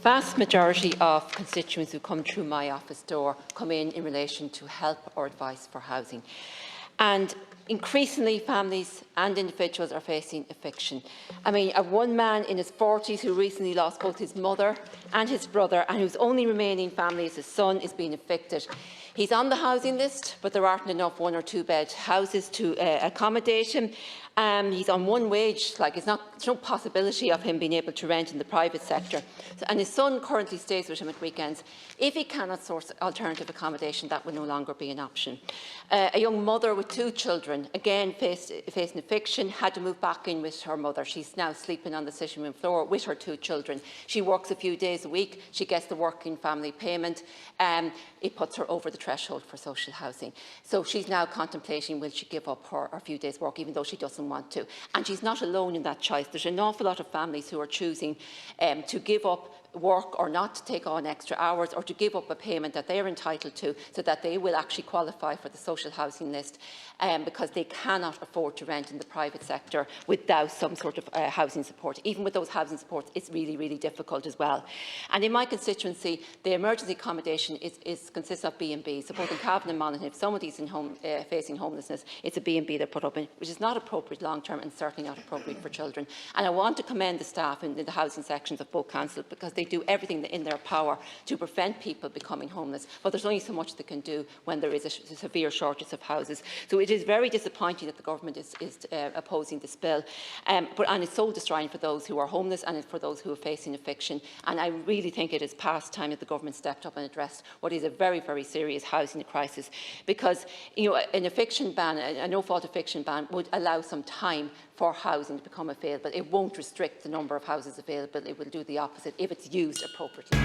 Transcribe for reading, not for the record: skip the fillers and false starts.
Vast majority of constituents who come through my office door come in relation to help or advice for housing. And increasingly, families and individuals are facing eviction. I mean, one man in his 40s who recently lost both his mother and his brother, and whose only remaining family is his son, is being evicted. He's on the housing list, but there aren't enough 1- or 2-bed houses to accommodate him. He's on one wage, there's no possibility of him being able to rent in the private sector. And his son currently stays with him at weekends. If he cannot source alternative accommodation, that will no longer be an option. A young mother with 2 children, again facing eviction, had to move back in with her mother. She's now sleeping on the sitting room floor with her 2 children. She works a few days a week. She gets the working family payment. It puts her over the threshold for social housing. So she's now contemplating, will she give up her few days' work, even though she doesn't want to. And she's not alone in that choice. There's an awful lot of families who are choosing to give up work or not to take on extra hours, or to give up a payment that they are entitled to, so that they will actually qualify for the social housing list, because they cannot afford to rent in the private sector without some sort of housing support. Even with those housing supports, it's really, really difficult as well. And in my constituency, the emergency accommodation consists of B&B. So both in Cavan and Monaghan, if somebody's facing homelessness, it's a B&B they're put up in, which is not appropriate long-term and certainly not appropriate for children. And I want to commend the staff in the housing sections of both councils, because they do everything in their power to prevent people becoming homeless. But there's only so much they can do when there is a severe shortage of houses. So it is very disappointing that the government is opposing this bill. And it's soul destroying for those who are homeless and for those who are facing eviction. And I really think it is past time that the government stepped up and addressed what is a very, very serious housing crisis. Because an eviction ban, a no-fault eviction ban, would allow some time for housing to become available. It won't restrict the number of houses available. It will do the opposite if it's used appropriately.